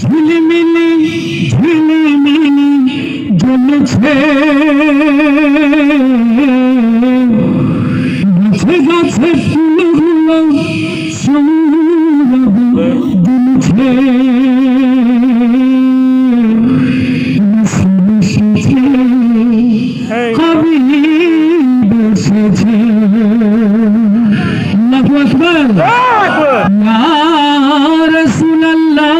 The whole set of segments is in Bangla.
ঝিলিমিলি ঝিলিমিলি জ্বলছে গাছে গাছে ফুলগুলো সৌরভ দুলছে আমি বসেছি আল্লাহু আকবার ইয়া রাসূলুল্লাহ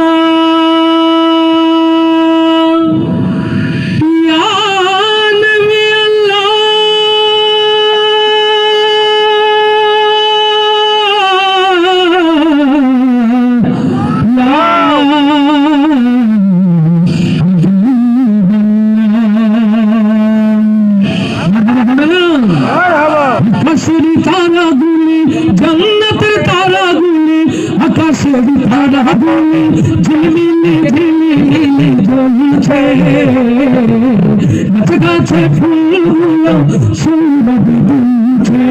ইয়া নবী আল্লাহ আকাশের তারাগুলি জান্নাতের তারাগুলি আকাশের তারাগুলি ঝিলিমিলি ঝিলিমিলি জ্বলছে গাছে গাছে ফুলগুলো সৌরভ দুলছে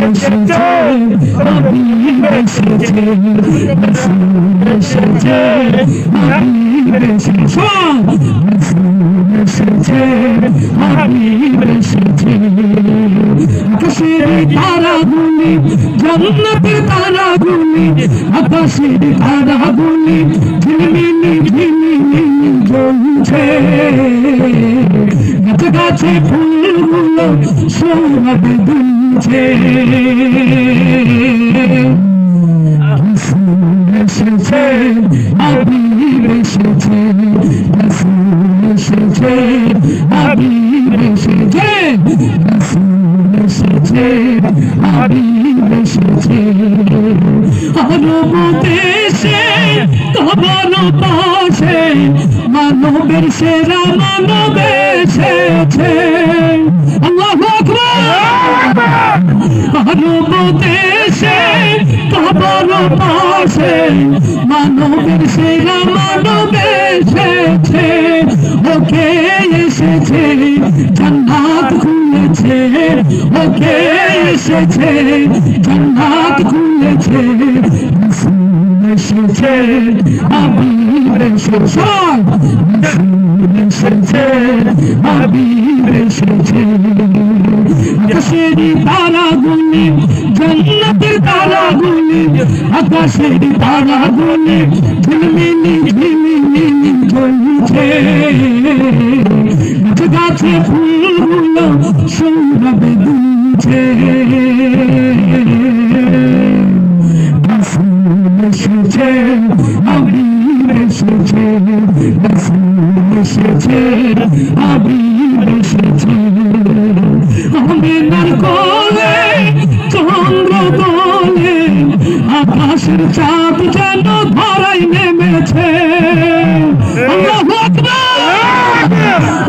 এসেছে হাবিব এসেছে রাসূল এসেছে হাবিব এসেছে রাসূল এসেছে হাবিব এসেছে আকাশের তারাগুলি জান্নাতের তারাগুলি আকাশের তারাগুলি ঝিলিমিলি ঝিলিমিলি জ্বলছে গাছে গাছে ফুলগুলো সৌরভ দুলছে রাসূল এসেছে হাবিব এসেছে রাসূল এসেছে হাবিব এসেছে রাসূল এসেছে হাবিব এসেছে আরব দেশে কাবার পাশে মানবের সেরা মানব এসেছে আল্লাহু আকবার আরব দেশে কাবার পাশে মানবের সেরা মানব এসেছে ওকে এসেছে জান্নাত খুলেছে ওকে এসেছে জান্নাত খুলেছে রাসূল এসেছে হাবিব এসেছে রাসূল এসেছে হাবিব এসেছে আকাশের তারাগুলি জান্নাতের তারাগুলি আকাশের তারাগুলি ঝিলিমিলি ঝিলিমিলি জ্বলছে গাছে গাছে ফুলগুলো সৌরভ দুলছে রাসূল এসেছে হাবিব এসেছে রাসূল এসেছে হাবিব এসেছে আমিনার কোলে চন্দ্র দোলে আকাশের চাঁদ যেন ধরায় নেমেছে আল্লাহু আকবার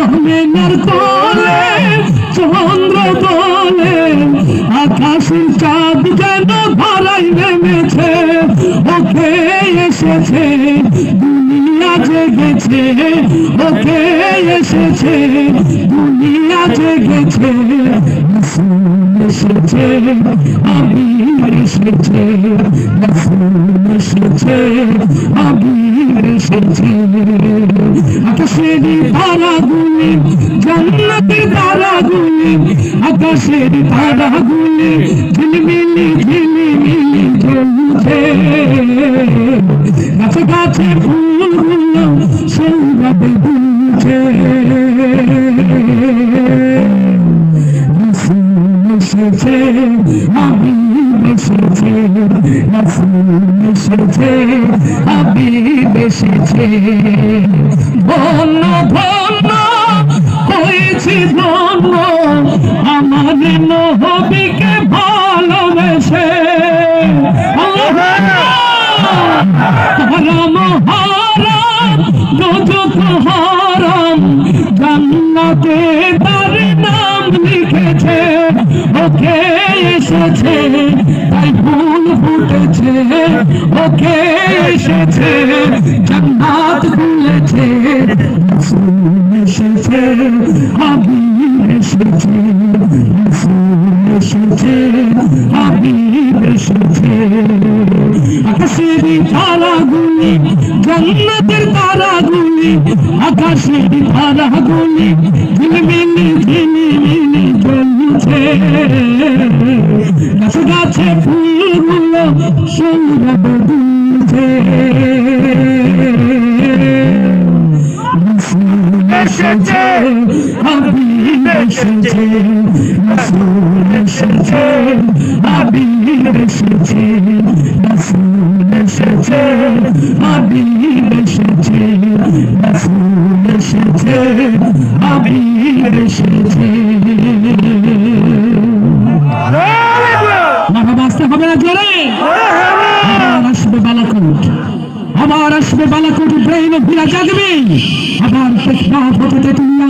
আমিনার কোলে চন্দ্র দোলে আকাশের চাঁদ যেন ধরায় নেমেছে ওকে এসেছে দুনিয়া জেগেছে ওকে এসেছে দুনিয়া জেগেছে রাসূল এসেছে হাবিব এসেছে রাসূল এসেছে হাবিব এসেছে আকাশের তারাগুলি জান্নাতের তারাগুলি আকাশের তারাগুলি ঝিলিমিলি ঝিলিমিলি জ্বলছে গাছে গাছে ফুলগুলো সৌরভ দুলছে রাসূল এসেছে হাবিব এসেছে রাসূল এসেছে হাবিব এসেছে ধন্য ধন্য হয়েছি ধন্য আমার নবীকে ভালোবেসে হারাম হারাম দোজখ হারাম জান্নাতে তার নাম লিখেছে ওকে এসেছে তাই ফুল ফুটেছে ওকে এসেছে জান্নাত খুলেছে রাসূল এসেছে হাবিব এসেছে রাসূল এসেছে হাবিব এসেছে আকাশের তারাগুলি জান্নাতের তারাগুলি আকাশের তারাগুলি ঝিলমিলি ঝিলমিলি জ্বলছে গাছে গাছে ফুলগুলো সৌরভ দুলছে এসেছে হাবিব এসেছে রাসূল এসেছে হাবিব এসেছে রাসূল এসেছে হাবিব এসেছে রাসূল এসেছে হাবিব এসেছে মারহাবা আসতে হবে না জোরে আবার আসবে বালাকোট আবার আসবে বালাকোট ব্রেইনে ভিড়া জাগবে আবার পেশা হতে তুলিয়া